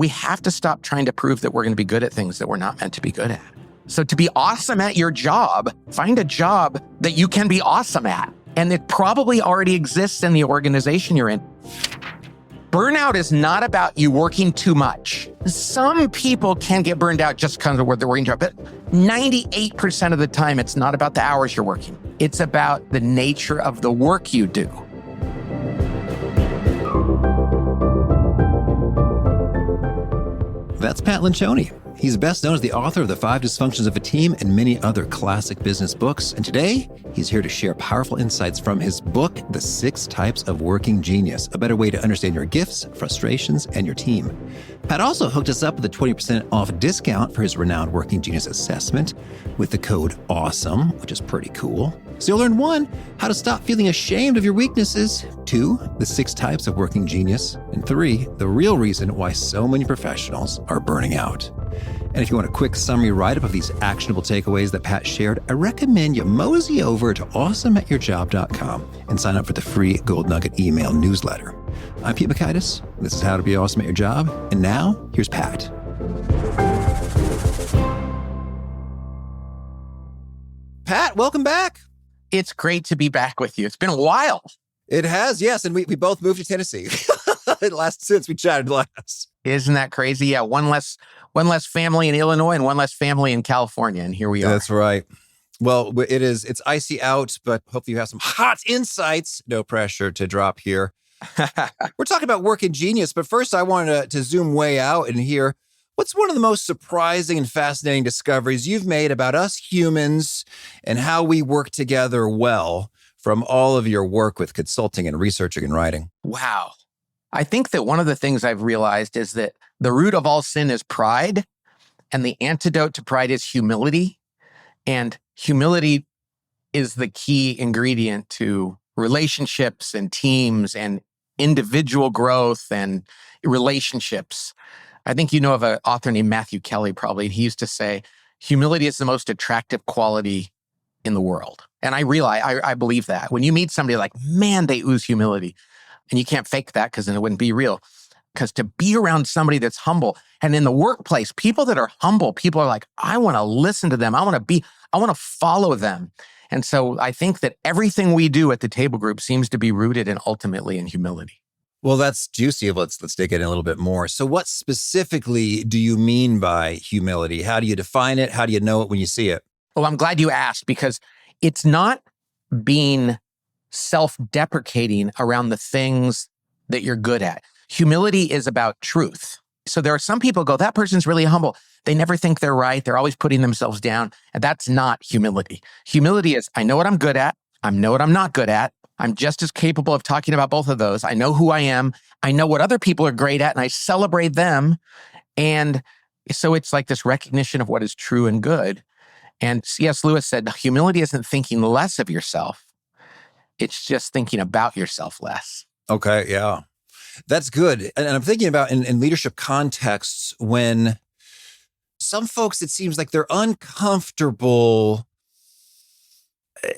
we have to stop trying to prove that we're going to be good at things that we're not meant to be good at. So to be awesome at your job, find a job that you can be awesome at. And it probably already exists in the organization you're in. Burnout is not about you working too much. Some people can get burned out just because of what they're working job, but 98% of the time, it's not about the hours you're working. It's about the nature of the work you do. That's Pat Lencioni. He's best known as the author of The Five Dysfunctions of a Team and many other classic business books. And today, he's here to share powerful insights from his book, The 6 Types of Working Genius, a better way to understand your gifts, frustrations, and your team. Pat also hooked us up with a 20% off discount for his renowned Working Genius assessment with the code AWESOME, which is pretty cool. So you'll learn 1, how to stop feeling ashamed of your weaknesses, 2, the 6 types of working genius, and 3, the real reason why so many professionals are burning out. And if you want a quick summary write-up of these actionable takeaways that Pat shared, I recommend you mosey over to awesomeatyourjob.com and sign up for the free Gold Nugget email newsletter. I'm Pete Mockaitis. This is How to Be Awesome at Your Job. And now, here's Pat. Pat, welcome back. It's great to be back with you. It's been a while. It has, yes. And we both moved to Tennessee since we chatted last. Isn't that crazy? Yeah, one less family in Illinois and one less family in California. And here we are. That's right. Well, it's icy out, but hopefully you have some hot insights. No pressure to drop here. We're talking about working genius, but first I wanted to zoom way out and hear what's one of the most surprising and fascinating discoveries you've made about us humans and how we work together well from all of your work with consulting and researching and writing. Wow. I think that one of the things I've realized is that the root of all sin is pride, and the antidote to pride is humility. And humility is the key ingredient to relationships and teams and individual growth and relationships. I think you know of an author named Matthew Kelly, probably. He used to say, humility is the most attractive quality in the world. And I believe that. When you meet somebody like, man, they ooze humility. And you can't fake that because then it wouldn't be real. Because to be around somebody that's humble, and in the workplace, people that are humble, people are like, I want to listen to them. I want to follow them. And so I think that everything we do at the table group seems to be rooted and ultimately in humility. Well, that's juicy. Let's dig in a little bit more. So what specifically do you mean by humility? How do you define it? How do you know it when you see it? Well, I'm glad you asked, because it's not being self-deprecating around the things that you're good at. Humility is about truth. So there are some people who go, that person's really humble. They never think they're right. They're always putting themselves down. And that's not humility. Humility is, I know what I'm good at. I know what I'm not good at. I'm just as capable of talking about both of those. I know who I am. I know what other people are great at, and I celebrate them. And so it's like this recognition of what is true and good. And C.S. Lewis said, humility isn't thinking less of yourself. It's just thinking about yourself less. Okay, yeah. That's good. And I'm thinking about in leadership contexts when some folks, it seems like they're uncomfortable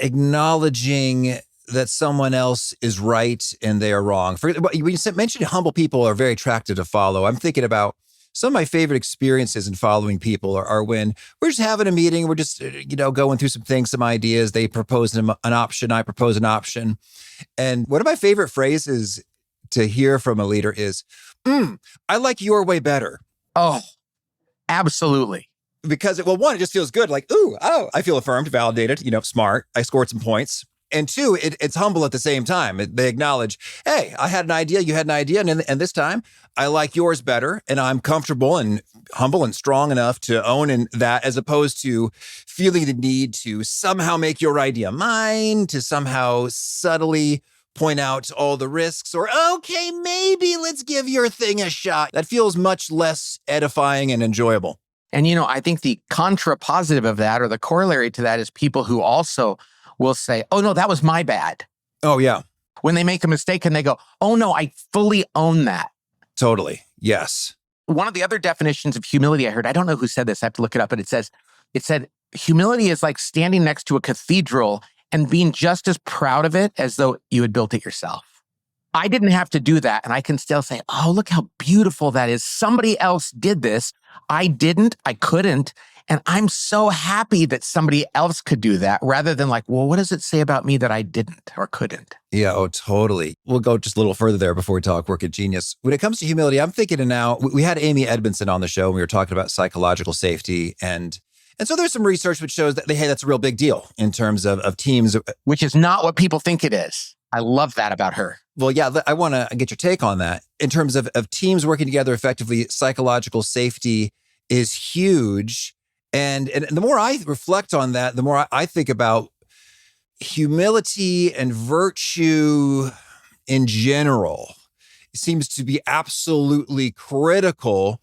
acknowledging that someone else is right and they are wrong. When you mentioned humble people are very attractive to follow, I'm thinking about some of my favorite experiences in following people are when we're just having a meeting, we're just, going through some things, some ideas. They propose an option, I propose an option. And one of my favorite phrases to hear from a leader is, I like your way better. Oh, absolutely. Because, one, it just feels good. Like, I feel affirmed, validated, smart. I scored some points. And 2, it's humble at the same time. They acknowledge, hey, I had an idea, you had an idea, and this time I like yours better, and I'm comfortable and humble and strong enough to own in that, as opposed to feeling the need to somehow make your idea mine, to somehow subtly point out all the risks, or, okay, maybe let's give your thing a shot. That feels much less edifying and enjoyable. And, I think the contrapositive of that, or the corollary to that, is people who also will say, oh, no, that was my bad. Oh, yeah. When they make a mistake and they go, oh, no, I fully own that. Totally. Yes. One of the other definitions of humility I heard, I don't know who said this, I have to look it up, but it said, humility is like standing next to a cathedral and being just as proud of it as though you had built it yourself. I didn't have to do that. And I can still say, oh, look how beautiful that is. Somebody else did this. I didn't, I couldn't. And I'm so happy that somebody else could do that rather than like, well, what does it say about me that I didn't or couldn't? Yeah, oh, totally. We'll go just a little further there before we talk work at Genius. When it comes to humility, I'm thinking of now, we had Amy Edmondson on the show and we were talking about psychological safety. And so there's some research which shows that, hey, that's a real big deal in terms of teams. Which is not what people think it is. I love that about her. Well, yeah, I want to get your take on that. In terms of teams working together effectively, psychological safety is huge. And the more I reflect on that, the more I think about humility and virtue in general. It seems to be absolutely critical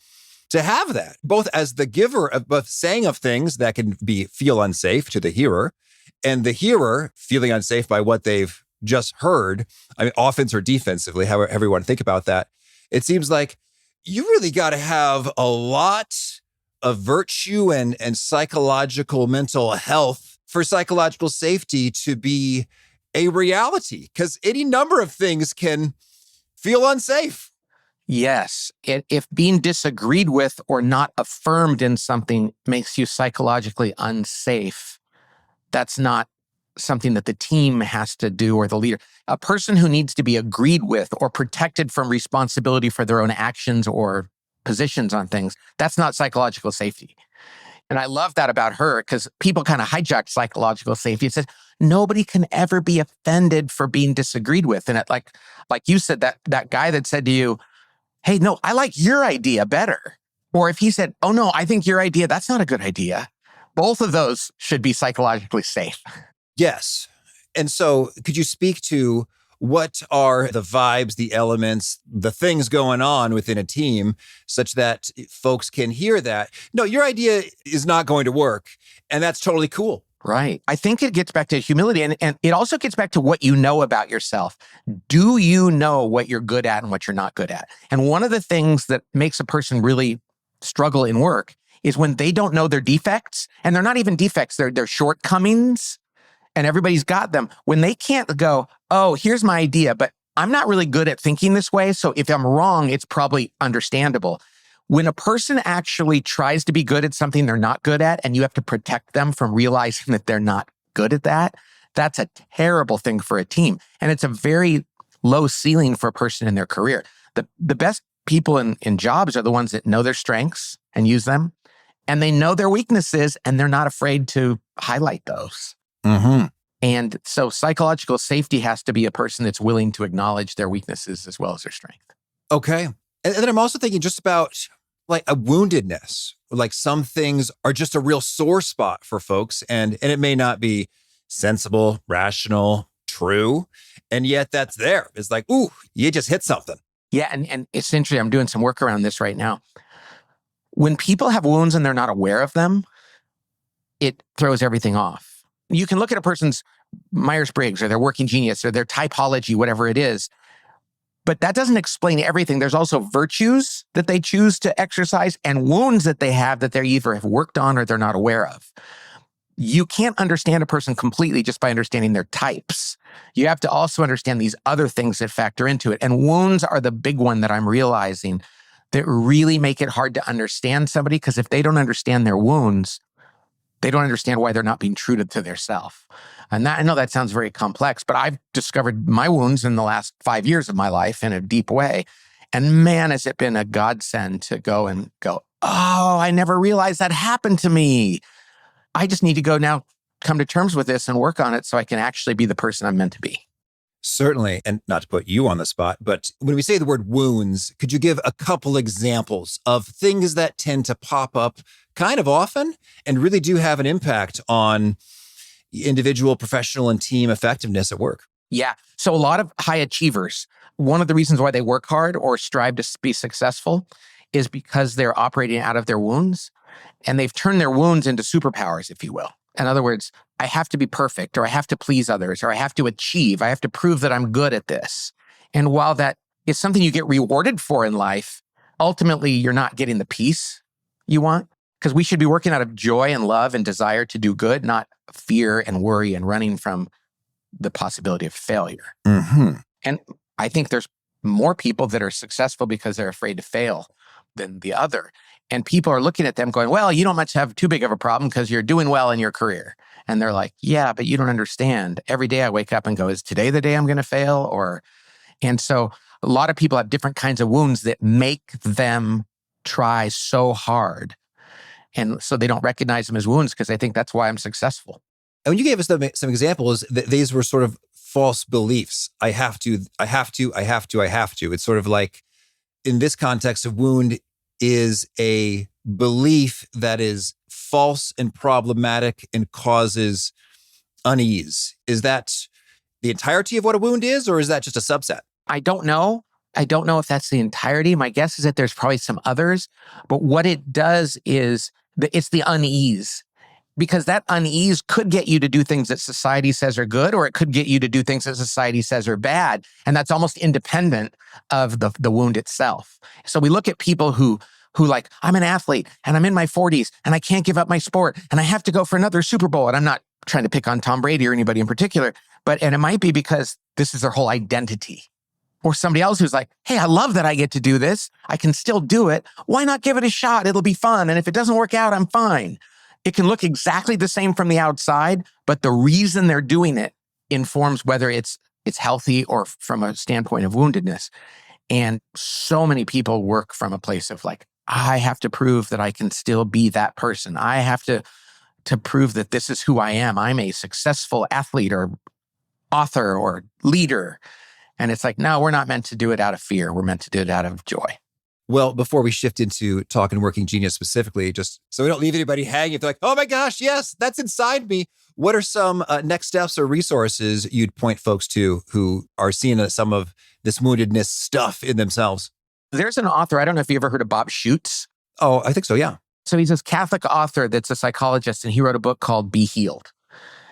to have that, both as the giver of both saying of things that can feel unsafe to the hearer, and the hearer feeling unsafe by what they've just heard. I mean, offense or defensively, however everyone think about that. It seems like you really got to have a lot of virtue and psychological mental health for psychological safety to be a reality, because any number of things can feel unsafe. Yes. If being disagreed with or not affirmed in something makes you psychologically unsafe, that's not something that the team has to do or the leader. A person who needs to be agreed with or protected from responsibility for their own actions or positions on things, that's not psychological safety. And I love that about her because people kind of hijacked psychological safety. It says nobody can ever be offended for being disagreed with. And it, like you said, that guy that said to you, hey, no, I like your idea better. Or if he said, oh no, I think your idea, that's not a good idea. Both of those should be psychologically safe. Yes. And so could you speak to what are the vibes, the elements, the things going on within a team such that folks can hear that, no, your idea is not going to work. And that's totally cool. Right. I think it gets back to humility and it also gets back to what you know about yourself. Do you know what you're good at and what you're not good at? And one of the things that makes a person really struggle in work is when they don't know their defects, and they're not even defects, they're shortcomings, and everybody's got them. When they can't go, oh, here's my idea, but I'm not really good at thinking this way. So if I'm wrong, it's probably understandable. When a person actually tries to be good at something they're not good at, and you have to protect them from realizing that they're not good at that, that's a terrible thing for a team. And it's a very low ceiling for a person in their career. The best people in jobs are the ones that know their strengths and use them, and they know their weaknesses, and they're not afraid to highlight those. Mm-hmm. And so psychological safety has to be a person that's willing to acknowledge their weaknesses as well as their strength. Okay. And then I'm also thinking just about like a woundedness. Like some things are just a real sore spot for folks, and it may not be sensible, rational, true, and yet that's there. It's like, ooh, you just hit something. Yeah, and it's interesting. I'm doing some work around this right now. When people have wounds and they're not aware of them, it throws everything off. You can look at a person's Myers-Briggs or their working genius or their typology, whatever it is, but that doesn't explain everything. There's also virtues that they choose to exercise and wounds that they have that they either have worked on or they're not aware of. You can't understand a person completely just by understanding their types. You have to also understand these other things that factor into it. And wounds are the big one that I'm realizing that really make it hard to understand somebody, because if they don't understand their wounds, they don't understand why they're not being true to their self. And that, I know that sounds very complex, but I've discovered my wounds in the last 5 years of my life in a deep way. And man, has it been a godsend to go, oh, I never realized that happened to me. I just need to go now, come to terms with this and work on it so I can actually be the person I'm meant to be. Certainly. And not to put you on the spot, but when we say the word wounds, could you give a couple examples of things that tend to pop up kind of often and really do have an impact on individual, professional, and team effectiveness at work? Yeah. So a lot of high achievers, one of the reasons why they work hard or strive to be successful is because they're operating out of their wounds, and they've turned their wounds into superpowers, if you will. In other words, I have to be perfect, or I have to please others, or I have to achieve, I have to prove that I'm good at this. And while that is something you get rewarded for in life, ultimately you're not getting the peace you want, because we should be working out of joy and love and desire to do good, not fear and worry and running from the possibility of failure. Mm-hmm. And I think there's more people that are successful because they're afraid to fail than the other. And people are looking at them going, well, you don't much have too big of a problem because you're doing well in your career. And they're like, yeah, but you don't understand. Every day I wake up and go, is today the day I'm going to fail? And so a lot of people have different kinds of wounds that make them try so hard. And so they don't recognize them as wounds because they think that's why I'm successful. And when you gave us some examples, these were sort of false beliefs. I have to. It's sort of like, in this context, a wound is a belief that is false and problematic and causes unease. Is that the entirety of what a wound is, or is that just a subset? I don't know. I don't know if that's the entirety. My guess is that there's probably some others. But what it does is it's the unease. Because that unease could get you to do things that society says are good, or it could get you to do things that society says are bad. And that's almost independent of the wound itself. So we look at people who like, I'm an athlete and I'm in my 40s and I can't give up my sport and I have to go for another Super Bowl. And I'm not trying to pick on Tom Brady or anybody in particular, and it might be because this is their whole identity. Or somebody else who's like, hey, I love that I get to do this. I can still do it. Why not give it a shot? It'll be fun. And if it doesn't work out, I'm fine. It can look exactly the same from the outside, but the reason they're doing it informs whether it's healthy or from a standpoint of woundedness. And so many people work from a place of like, I have to prove that I can still be that person. I have to prove that this is who I am. I'm a successful athlete or author or leader. And it's like, no, we're not meant to do it out of fear. We're meant to do it out of joy. Well, before we shift into talking working genius specifically, just so we don't leave anybody hanging, if they're like, oh my gosh, yes, that's inside me. What are some next steps or resources you'd point folks to who are seeing some of this woundedness stuff in themselves? There's an author, I don't know if you ever heard of Bob Schutz. Oh, I think so, yeah. So he's this Catholic author that's a psychologist, and he wrote a book called Be Healed.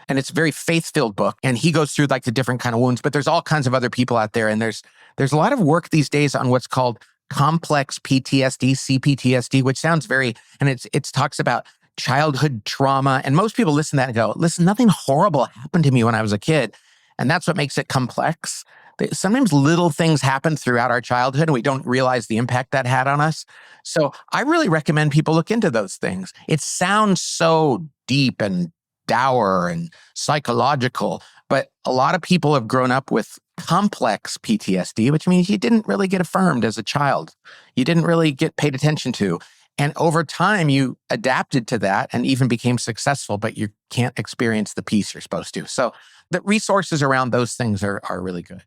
And it's a very faith-filled book. And he goes through like the different kind of wounds, but there's all kinds of other people out there. And there's a lot of work these days on what's called complex PTSD, CPTSD, which sounds very, and it talks about childhood trauma. And most people listen to that and go, listen, nothing horrible happened to me when I was a kid. And that's what makes it complex. Sometimes little things happen throughout our childhood and we don't realize the impact that had on us. So I really recommend people look into those things. It sounds so deep and dour and psychological, but a lot of people have grown up with complex PTSD, which means you didn't really get affirmed as a child. You didn't really get paid attention to. And over time, you adapted to that and even became successful, but you can't experience the peace you're supposed to. So the resources around those things are really good.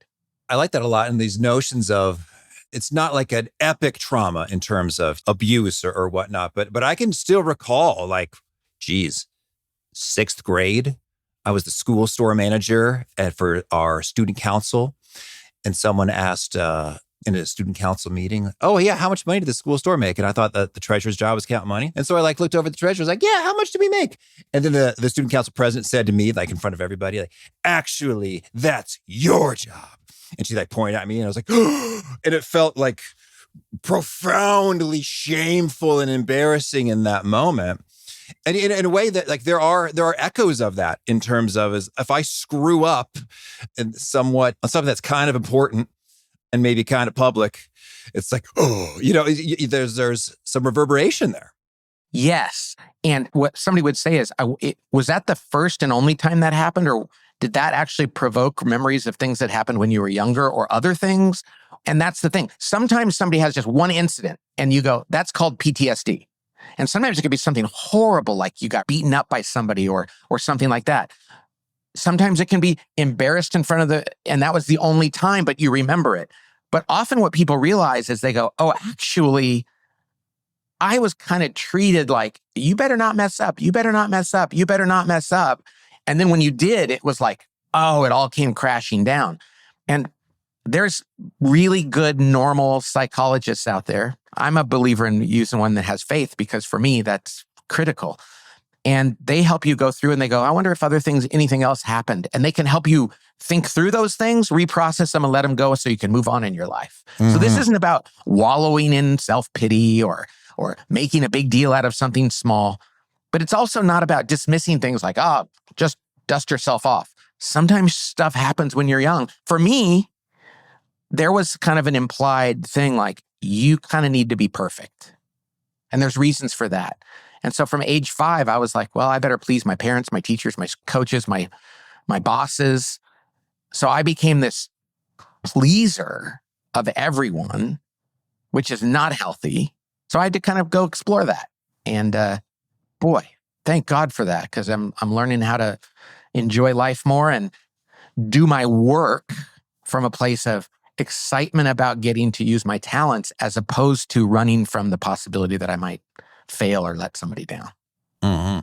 I like that a lot. And these notions of, it's not like an epic trauma in terms of abuse or whatnot, but I can still recall like, geez, 6th grade, I was the school store manager for our student council. And someone asked in a student council meeting, oh yeah, how much money did the school store make? And I thought that the treasurer's job was count money. And so I looked over at the treasurer, was like, yeah, how much did we make? And then the student council president said to me, like in front of everybody, like, actually, that's your job. And she pointed at me and I was like, oh, and it felt like profoundly shameful and embarrassing in that moment. And in a way that there are echoes of that in terms of if I screw up and somewhat on something that's kind of important and maybe kind of public, it's like, oh, there's some reverberation there. Yes. And what somebody would say is, was that the first and only time that happened? Or did that actually provoke memories of things that happened when you were younger or other things? And that's the thing. Sometimes somebody has just one incident and you go, that's called PTSD. And sometimes it could be something horrible, like you got beaten up by somebody or something like that. Sometimes it can be embarrassed in front of and that was the only time, but you remember it. But often what people realize is they go, oh, actually, I was kind of treated like, you better not mess up. You better not mess up. You better not mess up. And then when you did, it was like, oh, it all came crashing down. And there's really good, normal psychologists out there. I'm a believer in using one that has faith because for me, that's critical. And they help you go through and they go, I wonder if anything else happened. And they can help you think through those things, reprocess them and let them go so you can move on in your life. Mm-hmm. So this isn't about wallowing in self-pity or making a big deal out of something small. But it's also not about dismissing things like, just dust yourself off. Sometimes stuff happens when you're young. For me, there was kind of an implied thing like, you kind of need to be perfect. And there's reasons for that. And so from age 5, I was like, well, I better please my parents, my teachers, my coaches, my bosses. So I became this pleaser of everyone, which is not healthy. So I had to kind of go explore that. And boy, thank God for that, because I'm learning how to enjoy life more and do my work from a place of excitement about getting to use my talents, as opposed to running from the possibility that I might fail or let somebody down. Mm-hmm.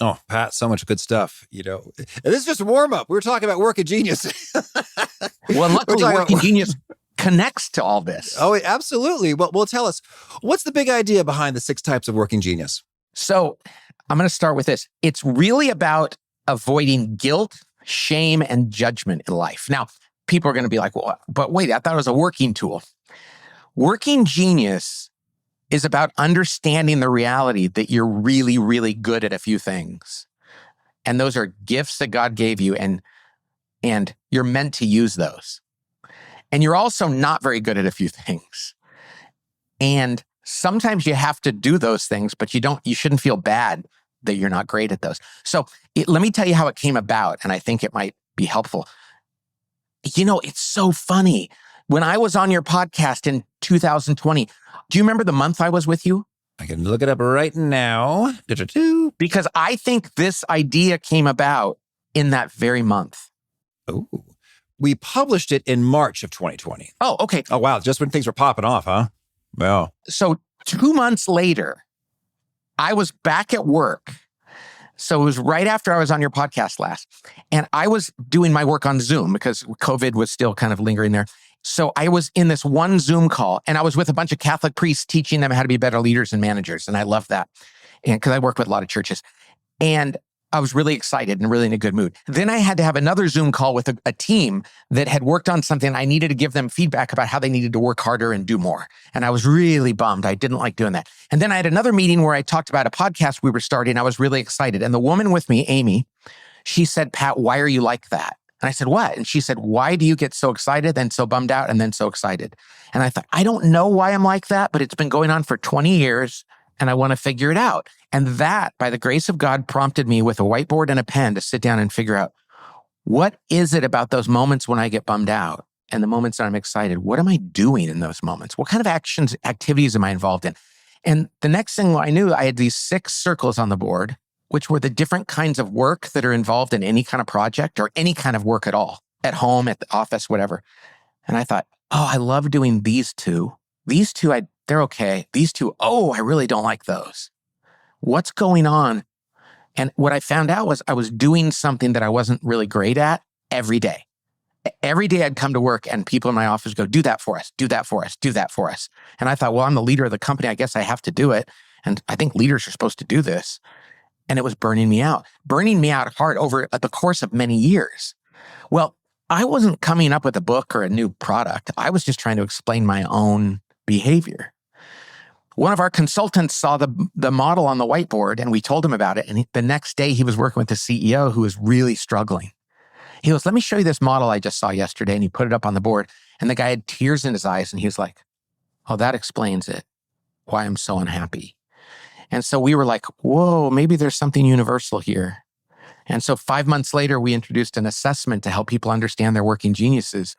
Oh, Pat, so much good stuff. This is just a warm up. We were talking about Working Genius. Well, luckily, Working Genius connects to all this. Oh, absolutely. Well, tell us, what's the big idea behind the 6 types of working genius? So I'm going to start with this. It's really about avoiding guilt, shame, and judgment in life. Now, people are going to be like, well, but wait, I thought it was a working tool. Working Genius is about understanding the reality that you're really, really good at a few things. And those are gifts that God gave you, and you're meant to use those. And you're also not very good at a few things. And sometimes you have to do those things, but you shouldn't feel bad that you're not great at those. So let me tell you how it came about, and I think it might be helpful. It's so funny. When I was on your podcast in 2020, do you remember the month I was with you? I can look it up right now. Because I think this idea came about in that very month. Oh, we published it in March of 2020. Oh, okay. Oh, wow. Just when things were popping off, huh? Well. So 2 months later, I was back at work. So it was right after I was on your podcast last. And I was doing my work on Zoom because COVID was still kind of lingering there. So I was in this one Zoom call, and I was with a bunch of Catholic priests teaching them how to be better leaders and managers. And I love that. And because I work with a lot of churches. And I was really excited and really in a good mood. Then I had to have another Zoom call with a team that had worked on something. I needed to give them feedback about how they needed to work harder and do more. And I was really bummed. I didn't like doing that. And then I had another meeting where I talked about a podcast we were starting. I was really excited. And the woman with me, Amy, she said, Pat, why are you like that? And I said, what? And she said, why do you get so excited, then so bummed out, and then so excited? And I thought, I don't know why I'm like that, but it's been going on for 20 years. And I want to figure it out. And that, by the grace of God, prompted me with a whiteboard and a pen to sit down and figure out, what is it about those moments when I get bummed out and the moments that I'm excited? What am I doing in those moments? What kind of activities am I involved in? And the next thing I knew, I had these 6 circles on the board, which were the different kinds of work that are involved in any kind of project or any kind of work at all, at home, at the office, whatever. And I thought, oh, I love doing these 2. These 2, they're okay. These 2, oh, I really don't like those. What's going on? And what I found out was I was doing something that I wasn't really great at every day. Every day I'd come to work and people in my office go, do that for us, do that for us, do that for us. And I thought, well, I'm the leader of the company. I guess I have to do it. And I think leaders are supposed to do this. And it was burning me out hard over the course of many years. Well, I wasn't coming up with a book or a new product. I was just trying to explain my own behavior. One of our consultants saw the model on the whiteboard, and we told him about it. And the next day he was working with the CEO who was really struggling. He goes, let me show you this model I just saw yesterday. And he put it up on the board, and the guy had tears in his eyes. And he was like, oh, that explains it, why I'm so unhappy. And so we were like, whoa, maybe there's something universal here. And so 5 months later, we introduced an assessment to help people understand their working geniuses.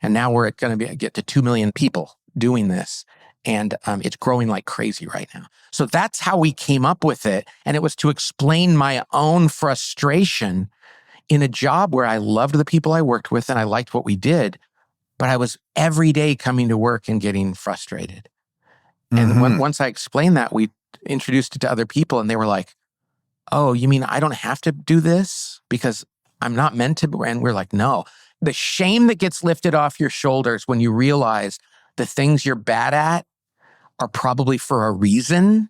And now we're going to get to 2 million people doing this. And it's growing like crazy right now. So that's how we came up with it. And it was to explain my own frustration in a job where I loved the people I worked with and I liked what we did, but I was every day coming to work and getting frustrated. And once I explained that, we introduced it to other people and they were like, oh, you mean I don't have to do this because I'm not meant to? And we're like, no. The shame that gets lifted off your shoulders when you realize the things you're bad at are probably for a reason,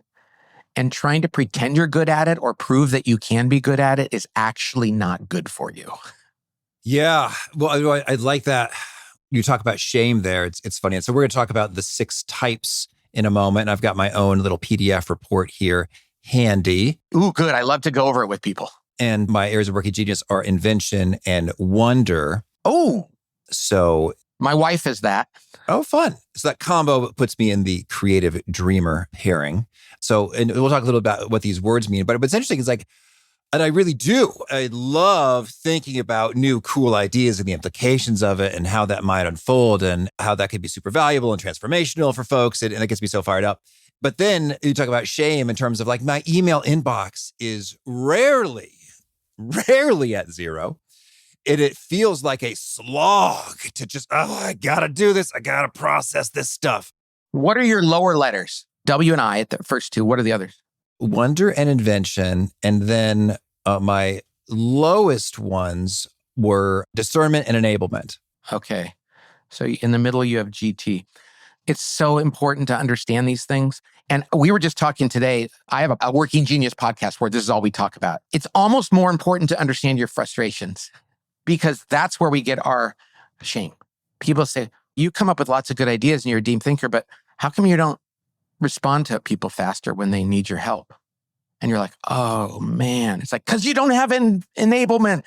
and trying to pretend you're good at it or prove that you can be good at it is actually not good for you. Yeah. Well, I like that. You talk about shame there. It's funny. And so we're going to talk about the 6 types in a moment. And I've got my own little PDF report here handy. Ooh, good. I love to go over it with people. And my areas of working genius are invention and wonder. Oh. So My wife is that. Oh, fun. So that combo puts me in the creative dreamer pairing. So, and we'll talk a little about what these words mean, but what's interesting is like, and I really do. I love thinking about new cool ideas and the implications of it and how that might unfold and how that could be super valuable and transformational for folks. And it gets me so fired up. But then you talk about shame in terms of like my email inbox is rarely at zero. It feels like a slog to just, I got to do this. I got to process this stuff. What are your lower letters? W and I at the first two. What are the others? Wonder and invention. And then my lowest ones were discernment and enablement. Okay. So in the middle, you have GT. It's so important to understand these things. And we were just talking today. I have a Working Genius podcast where this is all we talk about. It's almost more important to understand your frustrations because that's where we get our shame. People say, you come up with lots of good ideas and you're a deep thinker, but how come you don't respond to people faster when they need your help? And you're like, oh man, it's like, because you don't have enablement.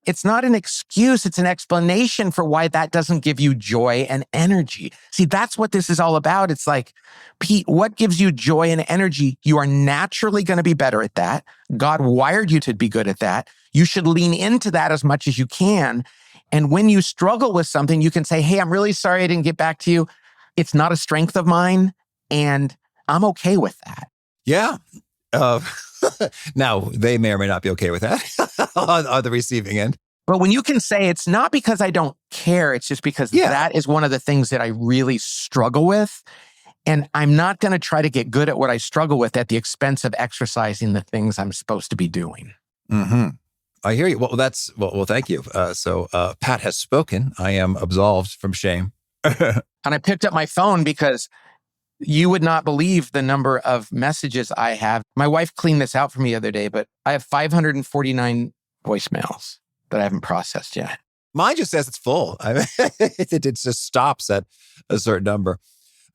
It's not an excuse. It's an explanation for why that doesn't give you joy and energy. See, that's what this is all about. It's like, Pete, what gives you joy and energy? You are naturally going to be better at that. God wired you to be good at that. You should lean into that as much as you can. And when you struggle with something, you can say, hey, I'm really sorry I didn't get back to you. It's not a strength of mine. And I'm okay with that. Yeah. Now, they may or may not be okay with that on the receiving end. But when you can say it's not because I don't care, it's just because that is one of the things that I really struggle with. And I'm not going to try to get good at what I struggle with at the expense of exercising the things I'm supposed to be doing. Mm-hmm. I hear you. Well, thank you. So Pat has spoken. I am absolved from shame. And I picked up my phone because you would not believe the number of messages I have. My wife cleaned this out for me the other day, but I have 549 voicemails that I haven't processed yet. Mine just says it's full. It just stops at a certain number.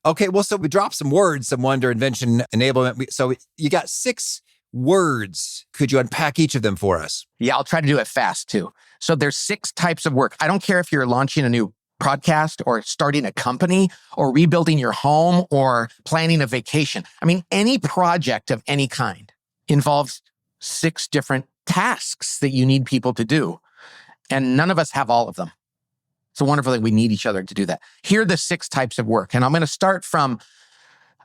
Okay, well, so we dropped some words, some wonder, invention, enablement. So you got 6 words. Could you unpack each of them for us? Yeah, I'll try to do it fast too. So there's 6 types of work. I don't care if you're launching a new podcast or starting a company or rebuilding your home or planning a vacation. I mean, any project of any kind involves 6 different tasks that you need people to do. And none of us have all of them. It's a wonderful thing. We need each other to do that. Here are the 6 types of work. And I'm going to start from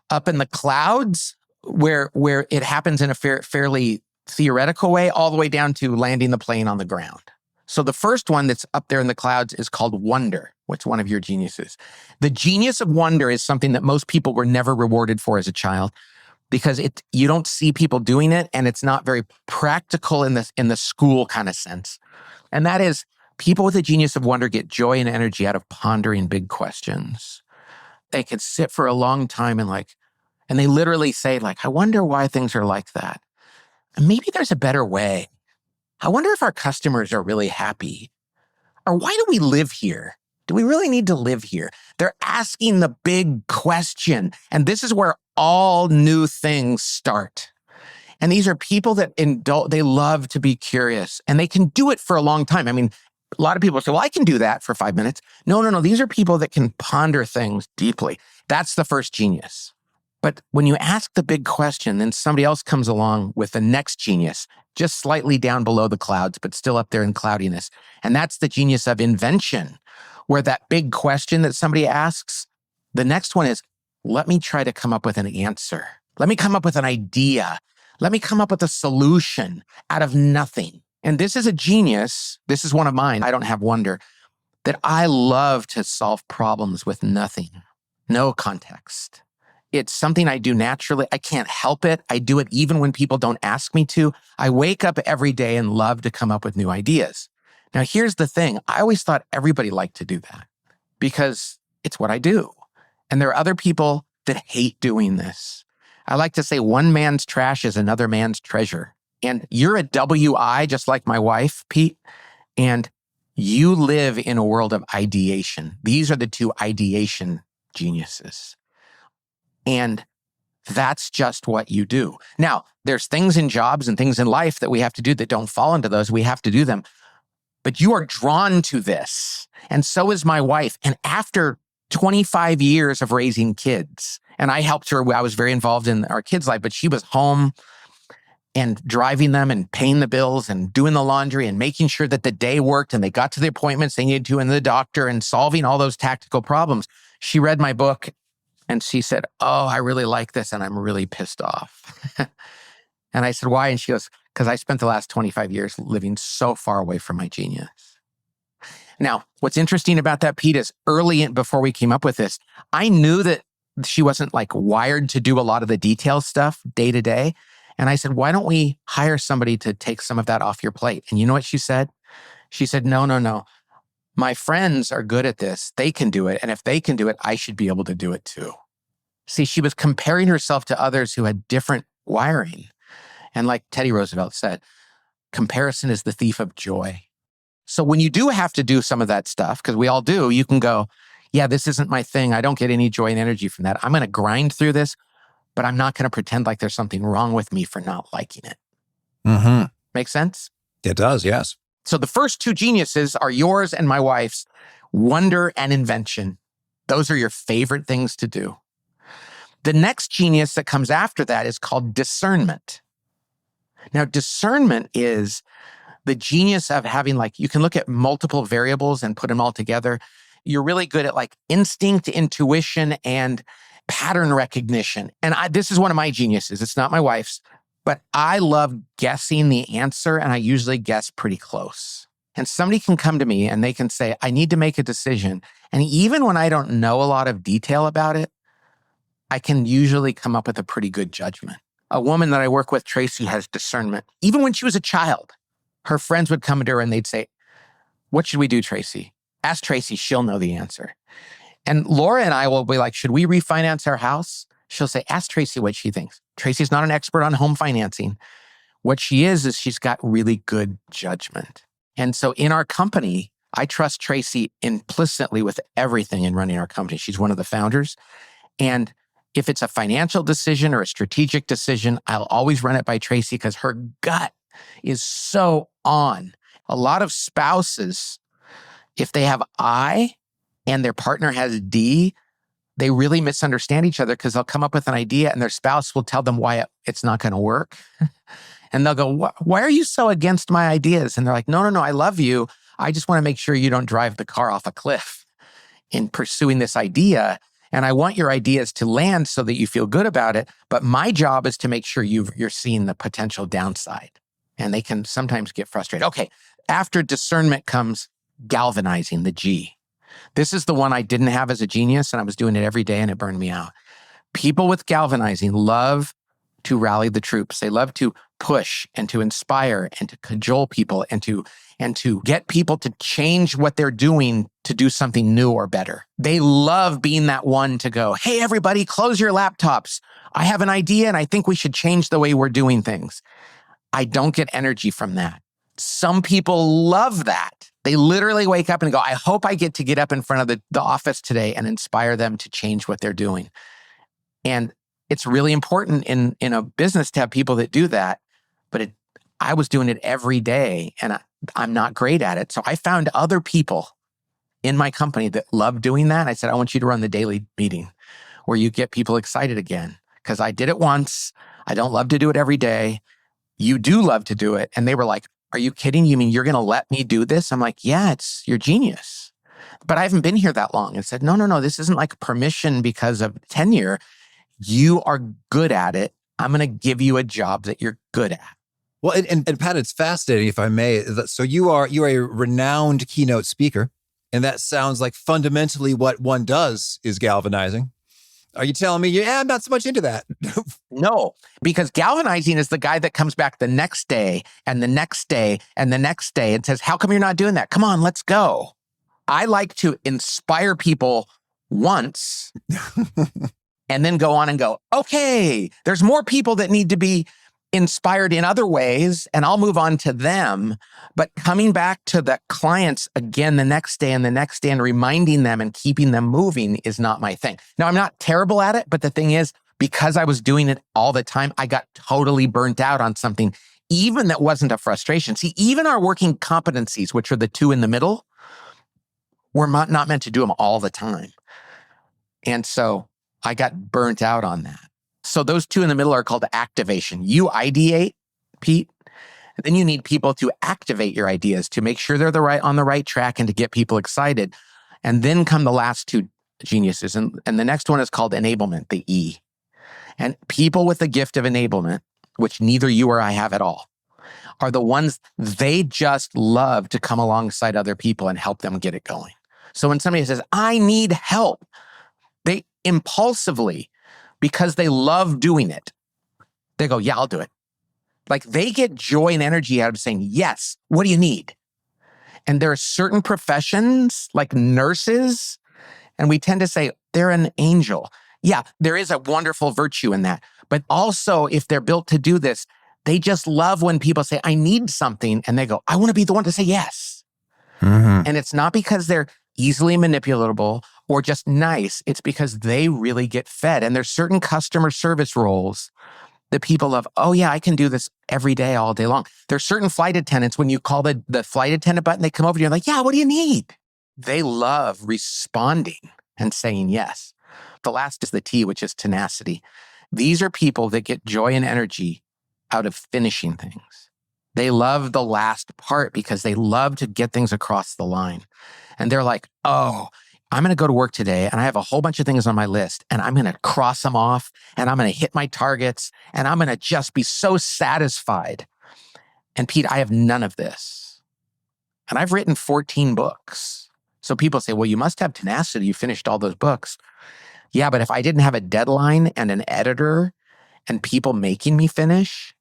up in the clouds where it happens in a fairly theoretical way, all the way down to landing the plane on the ground. So the first one that's up there in the clouds is called wonder. What's one of your geniuses? The genius of wonder is something that most people were never rewarded for as a child because you don't see people doing it and it's not very practical in the school kind of sense. And that is people with a genius of wonder get joy and energy out of pondering big questions. They can sit for a long time and they literally say I wonder why things are like that. And maybe there's a better way. I wonder if our customers are really happy. Or why do we live here? Do we really need to live here? They're asking the big question. And this is where all new things start. And these are people that they love to be curious and they can do it for a long time. I mean, a lot of people say, well, I can do that for 5 minutes. No. These are people that can ponder things deeply. That's the first genius. But when you ask the big question, then somebody else comes along with the next genius, just slightly down below the clouds, but still up there in cloudiness. And that's the genius of invention, where that big question that somebody asks, the next one is, let me try to come up with an answer. Let me come up with an idea. Let me come up with a solution out of nothing. And this is a genius. This is one of mine. I don't have wonder that I love to solve problems with nothing, no context. It's something I do naturally. I can't help it. I do it even when people don't ask me to. I wake up every day and love to come up with new ideas. Now, here's the thing. I always thought everybody liked to do that because it's what I do. And there are other people that hate doing this. I like to say one man's trash is another man's treasure. And you're a WI, just like my wife, Pete, and you live in a world of ideation. These are the 2 ideation geniuses. And that's just what you do. Now, there's things in jobs and things in life that we have to do that don't fall into those. We have to do them. but you are drawn to this. And so is my wife. And after 25 years of raising kids, and I helped her, I was very involved in our kids' life, but she was home and driving them and paying the bills and doing the laundry and making sure that the day worked and they got to the appointments they needed to and the doctor and solving all those tactical problems. She read my book and she said, "Oh, I really like this and I'm really pissed off." And I said, "Why?" And she goes, "Because I spent the last 25 years living so far away from my genius." Now, what's interesting about that, Pete, is before we came up with this, I knew that she wasn't like wired to do a lot of the detail stuff day to day. And I said, "Why don't we hire somebody to take some of that off your plate?" And you know what she said? She said, No. My friends are good at this. They can do it. And if they can do it, I should be able to do it too. See, she was comparing herself to others who had different wiring. And like Teddy Roosevelt said, comparison is the thief of joy. So when you do have to do some of that stuff, because we all do, you can go, "Yeah, this isn't my thing. I don't get any joy and energy from that. I'm going to grind through this, but I'm not going to pretend like there's something wrong with me for not liking it." Mm-hmm. Make sense? It does, yes. So the first two geniuses are yours and my wife's: wonder and invention. Those are your favorite things to do. The next genius that comes after that is called discernment. Now, discernment is the genius of having, like, you can look at multiple variables and put them all together. You're really good at like instinct, intuition, and pattern recognition. And this is one of my geniuses. It's not my wife's, but I love guessing the answer, and I usually guess pretty close. And somebody can come to me and they can say, "I need to make a decision." And even when I don't know a lot of detail about it, I can usually come up with a pretty good judgment. A woman that I work with, Tracy, has discernment. Even when she was a child, her friends would come to her and they'd say, "What should we do, Tracy? Ask Tracy, she'll know the answer." And Laura and I will be like, "Should we refinance our house?" She'll say, "Ask Tracy what she thinks." Tracy's not an expert on home financing. What she is she's got really good judgment. And so in our company, I trust Tracy implicitly with everything in running our company. She's one of the founders. And if it's a financial decision or a strategic decision, I'll always run it by Tracy because her gut is so on. A lot of spouses, if they have I and their partner has D, they really misunderstand each other because they'll come up with an idea and their spouse will tell them why it's not going to work. And they'll go, "Why are you so against my ideas?" And they're like, No, I love you. I just want to make sure you don't drive the car off a cliff in pursuing this idea. And I want your ideas to land so that you feel good about it. But my job is to make sure you're seeing the potential downside. And they can sometimes get frustrated. Okay, after discernment comes galvanizing, the G. This is the one I didn't have as a genius, and I was doing it every day and it burned me out. People with galvanizing love to rally the troops. They love to push and to inspire and to cajole people and to get people to change what they're doing to do something new or better. They love being that one to go, "Hey, everybody, close your laptops. I have an idea and I think we should change the way we're doing things." I don't get energy from that. Some people love that. They literally wake up and go, "I hope I get up in front of the office today and inspire them to change what they're doing." And it's really important in a business to have people that do that. But I was doing it every day and I'm not great at it. So I found other people in my company that love doing that. I said, "I want you to run the daily meeting where you get people excited again." Because I did it once. I don't love to do it every day. You do love to do it. And they were like, "Are you kidding? You mean you're going to let me do this?" I'm like, "Yeah, it's your genius." But I haven't been here that long. And said, No, this isn't like permission because of tenure. You are good at it. I'm going to give you a job that you're good at. Well, and Pat, it's fascinating, if I may. So you are a renowned keynote speaker, and that sounds like fundamentally what one does is galvanizing. Are you telling me, I'm not so much into that? No, because galvanizing is the guy that comes back the next day and the next day and the next day and says, "How come you're not doing that? Come on, let's go." I like to inspire people once and then go on and go, "Okay, there's more people that need to be inspired in other ways, and I'll move on to them." But coming back to the clients again the next day and the next day and reminding them and keeping them moving is not my thing. Now, I'm not terrible at it, but the thing is, because I was doing it all the time, I got totally burnt out on something even that wasn't a frustration. See, even our working competencies, which are the two in the middle, we're not meant to do them all the time. And so I got burnt out on that. So those two in the middle are called activation. You ideate, Pete, and then you need people to activate your ideas to make sure they're on the right track and to get people excited. And then come the last two geniuses. And the next one is called enablement, the E. And people with the gift of enablement, which neither you or I have at all, are the ones they just love to come alongside other people and help them get it going. So when somebody says, I need help, they impulsively, because they love doing it, they go, yeah, I'll do it. Like they get joy and energy out of saying, yes, what do you need? And there are certain professions like nurses, and we tend to say they're an angel. Yeah, there is a wonderful virtue in that. But also, if they're built to do this, they just love when people say, I need something. And they go, I want to be the one to say yes. Mm-hmm. And it's not because they're easily manipulatable or just nice. It's because they really get fed. And there's certain customer service roles that people love. Oh yeah, I can do this every day, all day long. There's certain flight attendants, when you call the flight attendant button, they come over to you and like, yeah, what do you need? They love responding and saying yes. The last is the T, which is tenacity. These are people that get joy and energy out of finishing things. They love the last part because they love to get things across the line. And they're like, oh, I'm going to go to work today and I have a whole bunch of things on my list and I'm going to cross them off and I'm going to hit my targets and I'm going to just be so satisfied. And Pete, I have none of this. And I've written 14 books. So people say, well, you must have tenacity. You finished all those books. Yeah, but if I didn't have a deadline and an editor and people making me finish,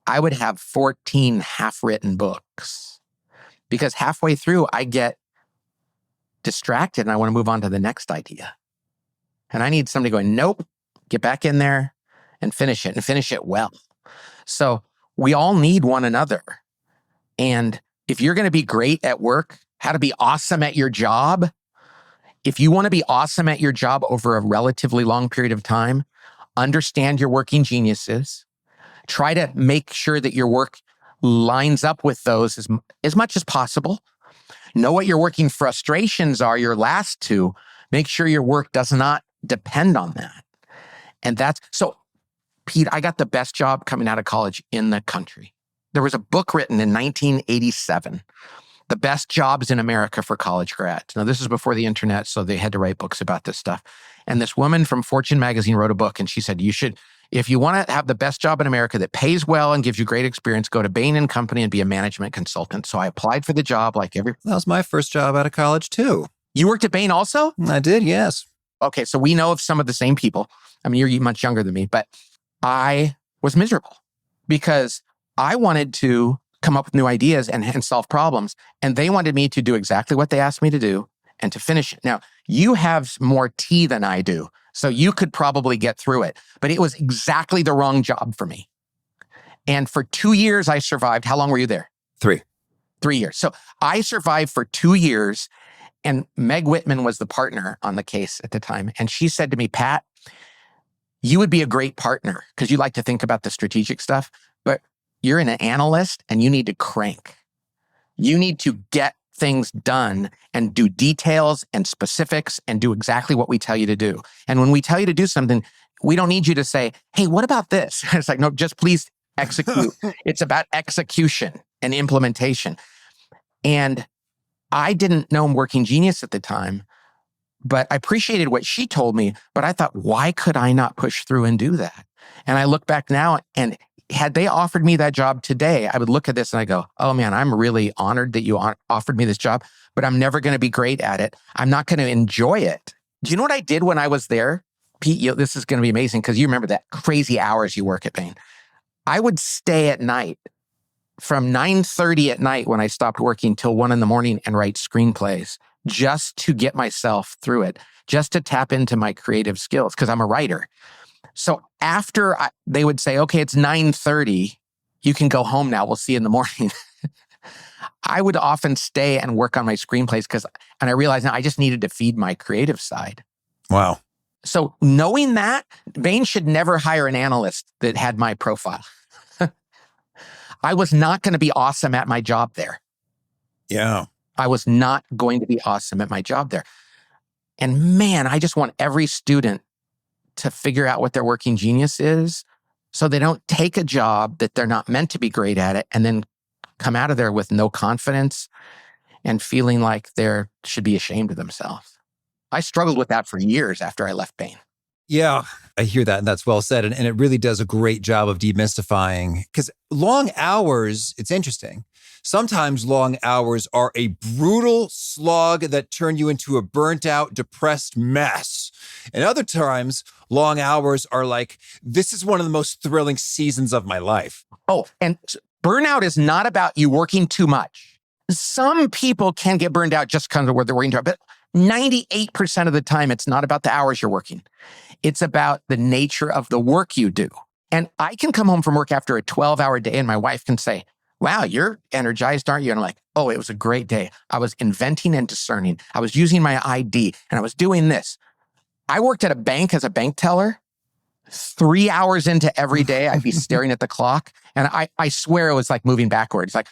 I would have 14 half-written books. Because halfway through, I get distracted and I want to move on to the next idea. And I need somebody going, nope, get back in there and finish it well. So we all need one another. And if you're going to be great at work, how to be awesome at your job, if you want to be awesome at your job over a relatively long period of time, understand your working geniuses. Try to make sure that your work lines up with those as much as possible. Know what your working frustrations are, your last two. Make sure your work does not depend on that. And so, Pete, I got the best job coming out of college in the country. There was a book written in 1987, The Best Jobs in America for College Grads. Now, this is before the internet, so they had to write books about this stuff. And this woman from Fortune magazine wrote a book, and she said, if you want to have the best job in America that pays well and gives you great experience, go to Bain & Company and be a management consultant. So I applied for the job That was my first job out of college, too. You worked at Bain also? I did, yes. Okay, so we know of some of the same people. I mean, you're much younger than me, but I was miserable because I wanted to come up with new ideas and solve problems. And they wanted me to do exactly what they asked me to do and to finish it. Now, you have more T than I do, so you could probably get through it. But it was exactly the wrong job for me. And for 2 years, I survived. How long were you there? 3. 3 years. So I survived for 2 years. And Meg Whitman was the partner on the case at the time. And she said to me, Pat, you would be a great partner because you like to think about the strategic stuff, but you're an analyst and you need to crank. You need to get things done and do details and specifics and do exactly what we tell you to do. And when we tell you to do something, we don't need you to say, hey, what about this? It's like, no, just please execute. It's about execution and implementation. And I didn't know working genius at the time, but I appreciated what she told me. But I thought, why could I not push through and do that? And I look back now, and had they offered me that job today, I would look at this and I go, oh man, I'm really honored that you offered me this job, but I'm never going to be great at it. I'm not going to enjoy it. Do you know what I did when I was there? Pete, this is going to be amazing because you remember that crazy hours you work at Bain. I would stay at night from 9:30 at night when I stopped working till 1 a.m. and write screenplays just to get myself through it, just to tap into my creative skills because I'm a writer. So after they would say, okay, it's 9:30, you can go home now. We'll see you in the morning. I would often stay and work on my screenplays and I realized now I just needed to feed my creative side. Wow. So knowing that, Bain should never hire an analyst that had my profile. I was not going to be awesome at my job there. Yeah. I was not going to be awesome at my job there. And man, I just want every student to figure out what their working genius is so they don't take a job that they're not meant to be great at it and then come out of there with no confidence and feeling like they should be ashamed of themselves. I struggled with that for years after I left Bain. Yeah, I hear that, and that's well said. And it really does a great job of demystifying, because long hours, it's interesting. Sometimes long hours are a brutal slog that turn you into a burnt out, depressed mess. And other times, long hours are like, this is one of the most thrilling seasons of my life. Oh, and burnout is not about you working too much. Some people can get burned out just because of where they're working too much, but 98% of the time, it's not about the hours you're working. It's about the nature of the work you do. And I can come home from work after a 12-hour day and my wife can say, wow, you're energized, aren't you? And I'm like, oh, it was a great day. I was inventing and discerning. I was using my ID and I was doing this. I worked at a bank as a bank teller. 3 hours into every day, I'd be staring at the clock. And I swear it was like moving backwards. Like,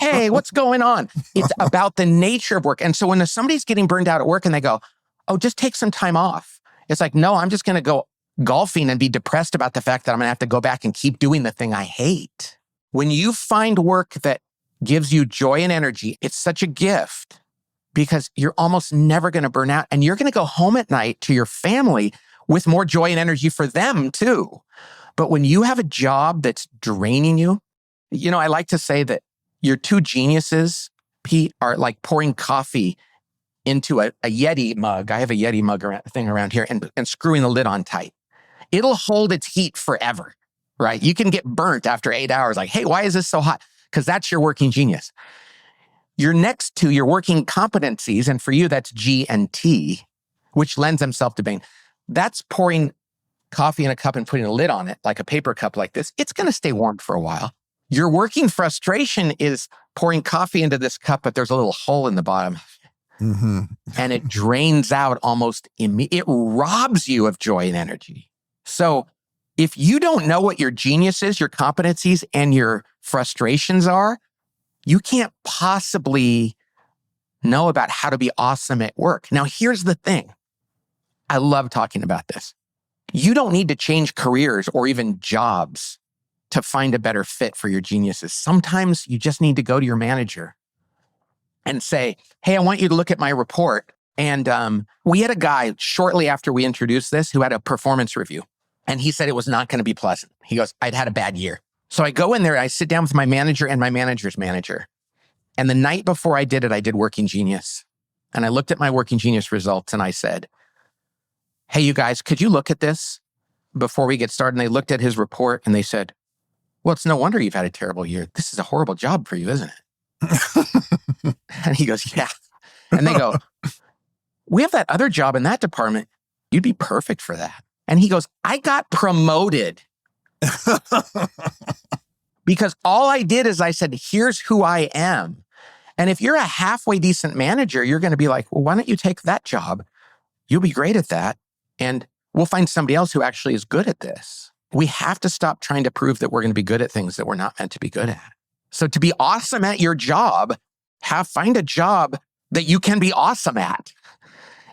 hey, what's going on? It's about the nature of work. And so when somebody's getting burned out at work and they go, oh, just take some time off. It's like, no, I'm just going to go golfing and be depressed about the fact that I'm going to have to go back and keep doing the thing I hate. When you find work that gives you joy and energy, it's such a gift because you're almost never going to burn out. And you're going to go home at night to your family with more joy and energy for them too. But when you have a job that's draining you, I like to say that your two geniuses, Pete, are like pouring coffee into a Yeti mug. I have a Yeti mug thing around here and screwing the lid on tight. It'll hold its heat forever, right? You can get burnt after 8 hours. Like, hey, why is this so hot? Because that's your working genius. Your next two, your working competencies, and for you, that's G and T, which lends themselves to Bain. That's pouring coffee in a cup and putting a lid on it, like a paper cup like this. It's going to stay warm for a while. Your working frustration is pouring coffee into this cup, but there's a little hole in the bottom. Mm-hmm. And it drains out almost immediately. It robs you of joy and energy. So if you don't know what your genius is, your competencies, and your frustrations are, you can't possibly know about how to be awesome at work. Now, here's the thing. I love talking about this. You don't need to change careers or even jobs to find a better fit for your geniuses. Sometimes you just need to go to your manager and say, hey, I want you to look at my report. And we had a guy shortly after we introduced this who had a performance review. And he said it was not going to be pleasant. He goes, I'd had a bad year. So I go in there, I sit down with my manager and my manager's manager. And the night before I did it, I did Working Genius. And I looked at my Working Genius results and I said, hey, you guys, could you look at this before we get started? And they looked at his report and they said, well, it's no wonder you've had a terrible year. This is a horrible job for you, isn't it? And he goes, yeah. And they go, we have that other job in that department. You'd be perfect for that. And he goes, I got promoted because all I did is I said, here's who I am. And if you're a halfway decent manager, you're going to be like, well, why don't you take that job? You'll be great at that. And we'll find somebody else who actually is good at this. We have to stop trying to prove that we're going to be good at things that we're not meant to be good at. So to be awesome at your job, find a job that you can be awesome at.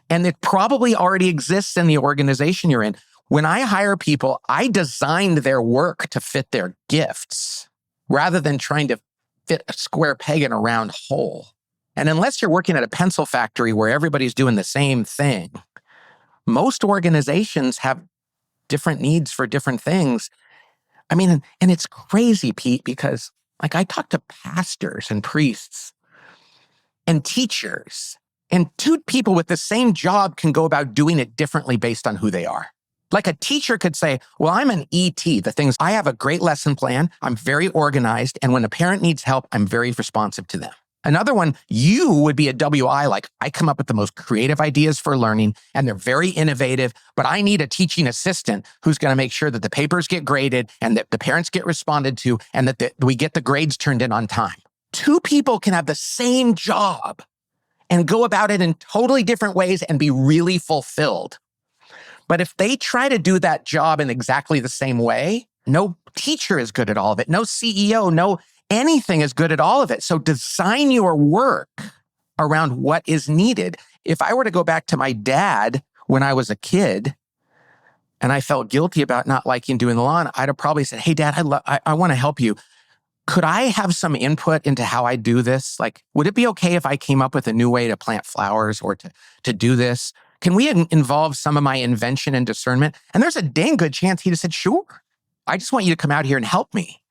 And it probably already exists in the organization you're in. When I hire people, I designed their work to fit their gifts rather than trying to fit a square peg in a round hole. And unless you're working at a pencil factory where everybody's doing the same thing, most organizations have different needs for different things. I mean, and it's crazy, Pete, because like I talk to pastors and priests and teachers, and two people with the same job can go about doing it differently based on who they are. Like a teacher could say, well, I'm an ET, the things, I have a great lesson plan, I'm very organized, and when a parent needs help, I'm very responsive to them. Another one, you would be a WI, like I come up with the most creative ideas for learning, and they're very innovative, but I need a teaching assistant who's going to make sure that the papers get graded and that the parents get responded to and that we get the grades turned in on time. Two people can have the same job and go about it in totally different ways and be really fulfilled. But if they try to do that job in exactly the same way, no teacher is good at all of it. No CEO, no anything is good at all of it. So design your work around what is needed. If I were to go back to my dad when I was a kid and I felt guilty about not liking doing the lawn, I'd have probably said, hey, Dad, I want to help you. Could I have some input into how I do this? Like, would it be okay if I came up with a new way to plant flowers or to do this? Can we involve some of my invention and discernment? And there's a dang good chance he'd have said, sure. I just want you to come out here and help me.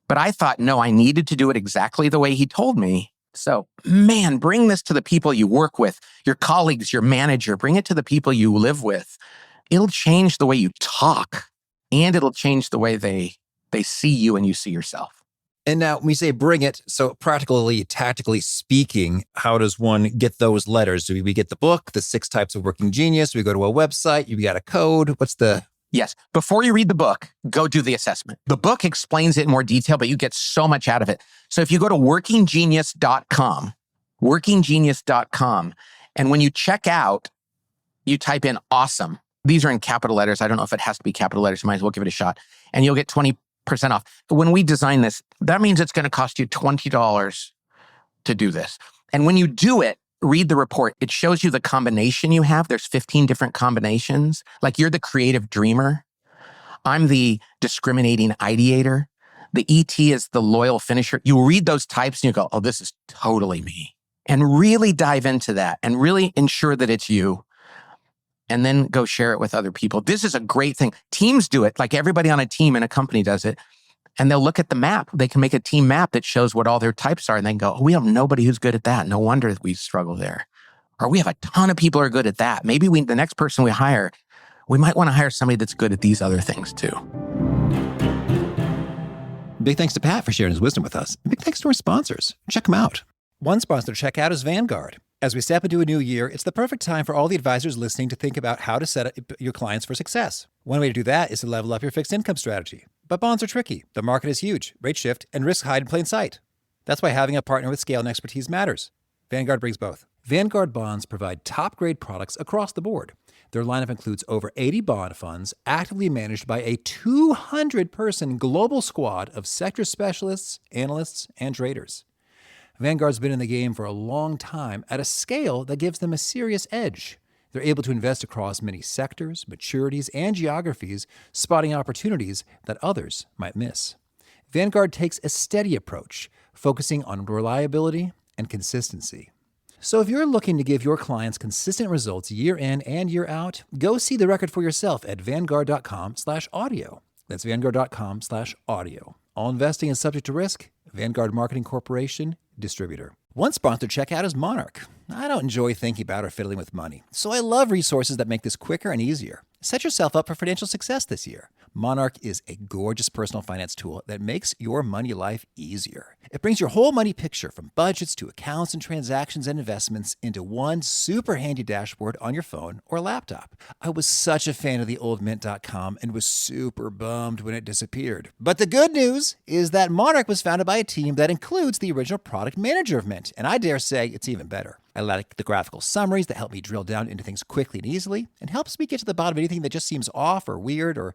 But I thought, no, I needed to do it exactly the way he told me. So, man, bring this to the people you work with, your colleagues, your manager, bring it to the people you live with. It'll change the way you talk, and it'll change the way they see you and you see yourself. And now when we say bring it, so practically, tactically speaking, how does one get those letters? Do we get the book, The 6 Types of Working Genius? Do we go to a website? You got a code? What's the... Yes. Before you read the book, go do the assessment. The book explains it in more detail, but you get so much out of it. So if you go to workinggenius.com, and when you check out, you type in awesome. These are in capital letters. I don't know if it has to be capital letters. You might as well give it a shot. And you'll get 20% off. When we design this, that means it's going to cost you $20 to do this. And when you do it, read the report. It shows you the combination you have. There's 15 different combinations. Like you're the creative dreamer. I'm the discriminating ideator. The ET is the loyal finisher. You read those types and you go, oh, this is totally me. And really dive into that and really ensure that it's you. And then go share it with other people. This is a great thing. Teams do it. Like everybody on a team in a company does it. And they'll look at the map. They can make a team map that shows what all their types are. And then go, oh, we have nobody who's good at that. No wonder we struggle there. Or we have a ton of people who are good at that. Maybe the next person we hire, we might want to hire somebody that's good at these other things too. Big thanks to Pat for sharing his wisdom with us. Big thanks to our sponsors. Check them out. One sponsor to check out is Vanguard. As we step into a new year, it's the perfect time for all the advisors listening to think about how to set up your clients for success. One way to do that is to level up your fixed income strategy. But bonds are tricky. The market is huge, rates shift, and risks hide in plain sight. That's why having a partner with scale and expertise matters. Vanguard brings both. Vanguard bonds provide top-grade products across the board. Their lineup includes over 80 bond funds actively managed by a 200-person global squad of sector specialists, analysts, and traders. Vanguard's been in the game for a long time at a scale that gives them a serious edge. They're able to invest across many sectors, maturities, and geographies, spotting opportunities that others might miss. Vanguard takes a steady approach, focusing on reliability and consistency. So if you're looking to give your clients consistent results year in and year out, go see the record for yourself at Vanguard.com/audio. That's Vanguard.com/audio. All investing is subject to risk. Vanguard Marketing Corporation, distributor. One sponsor to check out is Monarch. I don't enjoy thinking about or fiddling with money, so I love resources that make this quicker and easier. Set yourself up for financial success this year. Monarch is a gorgeous personal finance tool that makes your money life easier. It brings your whole money picture from budgets to accounts and transactions and investments into one super handy dashboard on your phone or laptop. I was such a fan of the old Mint.com and was super bummed when it disappeared. But the good news is that Monarch was founded by a team that includes the original product manager of Mint, and I dare say it's even better. I like the graphical summaries that help me drill down into things quickly and easily, and helps me get to the bottom of anything that just seems off or weird, or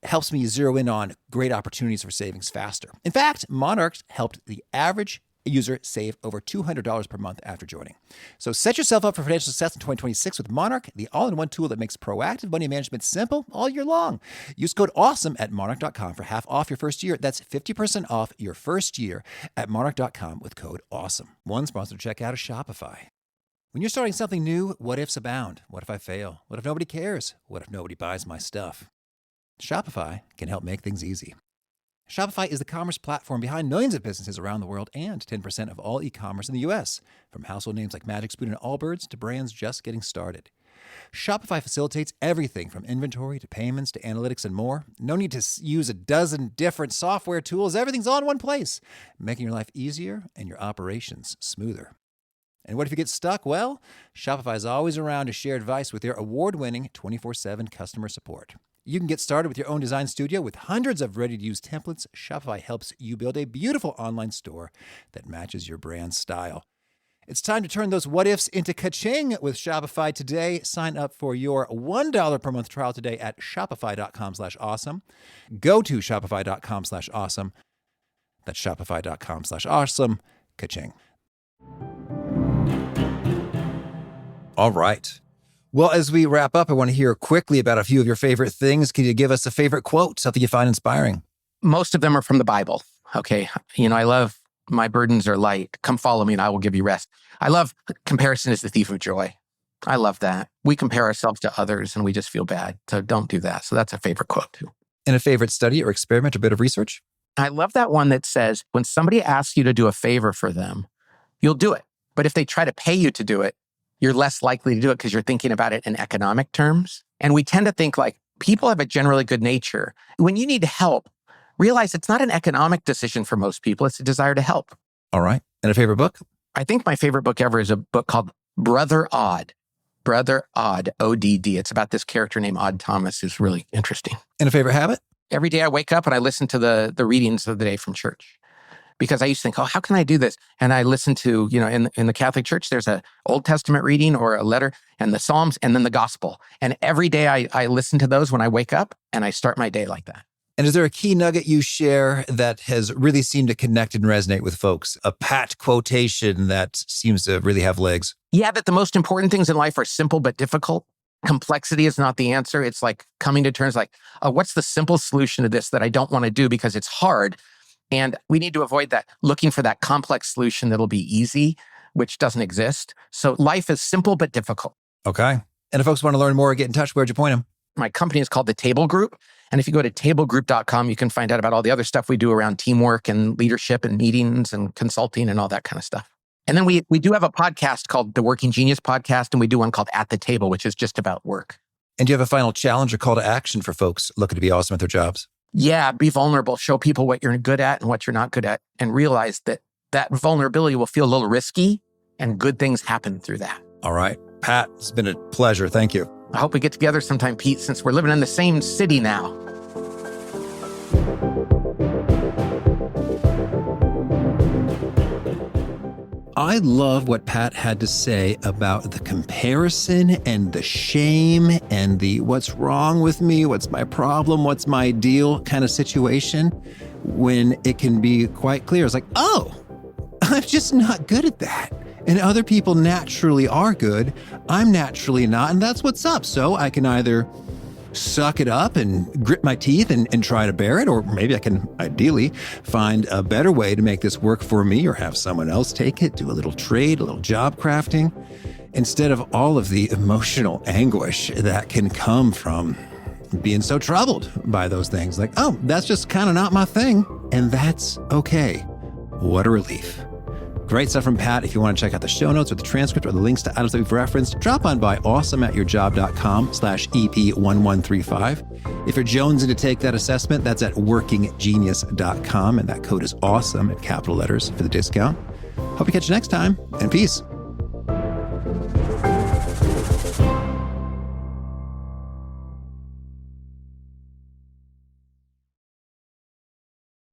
helps me zero in on great opportunities for savings faster. In fact, Monarch helped the average user save over $200 per month after joining. So set yourself up for financial success in 2026 with Monarch, the all-in-one tool that makes proactive money management simple all year long. Use code AWESOME at Monarch.com for half off your first year. That's 50% off your first year at Monarch.com with code AWESOME. One sponsor to check out is Shopify. When you're starting something new, what ifs abound. What if I fail? What if nobody cares? What if nobody buys my stuff? Shopify can help make things easy. Shopify is the commerce platform behind millions of businesses around the world and 10% of all e-commerce in the U.S., from household names like Magic Spoon and Allbirds to brands just getting started. Shopify facilitates everything from inventory to payments to analytics and more. No need to use a dozen different software tools. Everything's all in one place, making your life easier and your operations smoother. And what if you get stuck? Well, Shopify is always around to share advice with their award-winning 24/7 customer support. You can get started with your own design studio with hundreds of ready-to-use templates. Shopify helps you build a beautiful online store that matches your brand style. It's time to turn those what ifs into ka-ching with Shopify today. Sign up for your $1 per month trial today at shopify.com/awesome. Go to shopify.com/awesome. That's shopify.com/awesome. Ka-ching. All right. Well, as we wrap up, I want to hear quickly about a few of your favorite things. Can you give us a favorite quote, something you find inspiring? Most of them are from the Bible. Okay. I love my burdens are light. Come follow me and I will give you rest. I love comparison is the thief of joy. I love that. We compare ourselves to others and we just feel bad. So don't do that. So that's a favorite quote too. And a favorite study or experiment or bit of research? I love that one that says, when somebody asks you to do a favor for them, you'll do it. But if they try to pay you to do it, you're less likely to do it because you're thinking about it in economic terms. And we tend to think like people have a generally good nature. When you need help, realize it's not an economic decision for most people. It's a desire to help. All right. And a favorite book? I think my favorite book ever is a book called Brother Odd. Brother Odd, ODD. It's about this character named Odd Thomas who's really interesting. And a favorite habit? Every day I wake up and I listen to the readings of the day from church. Because I used to think, how can I do this? And I listen to, in the Catholic Church, there's a Old Testament reading or a letter and the Psalms and then the gospel. And every day I listen to those when I wake up and I start my day like that. And is there a key nugget you share that has really seemed to connect and resonate with folks? A pat quotation that seems to really have legs? Yeah, that the most important things in life are simple but difficult. Complexity is not the answer. It's like coming to terms like, what's the simple solution to this that I don't want to do because it's hard? And we need to avoid that, looking for that complex solution that'll be easy, which doesn't exist. So life is simple but difficult. Okay. And if folks want to learn more or get in touch, where'd you point them? My company is called The Table Group. And if you go to tablegroup.com, you can find out about all the other stuff we do around teamwork and leadership and meetings and consulting and all that kind of stuff. And then we do have a podcast called The Working Genius Podcast, and we do one called At the Table, which is just about work. And do you have a final challenge or call to action for folks looking to be awesome at their jobs? Yeah, be vulnerable. Show people what you're good at and what you're not good at, and realize that vulnerability will feel a little risky and good things happen through that. All right. Pat, it's been a pleasure. Thank you. I hope we get together sometime, Pete, since we're living in the same city now. I love what Pat had to say about the comparison and the shame and the what's wrong with me, what's my problem, what's my deal kind of situation, when it can be quite clear. It's like, oh, I'm just not good at that. And other people naturally are good. I'm naturally not. And that's what's up. So I can either suck it up and grit my teeth and try to bear it, or maybe I can ideally find a better way to make this work for me or have someone else take it, do a little trade, a little job crafting, instead of all of the emotional anguish that can come from being so troubled by those things. Like, oh, that's just kind of not my thing. And that's okay. What a relief. Great stuff from Pat. If you want to check out the show notes or the transcript or the links to items that we've referenced, drop on by awesomeatyourjob.com/EP1135. If you're jonesing to take that assessment, that's at workinggenius.com. And that code is awesome in capital letters for the discount. Hope you catch you next time, and peace.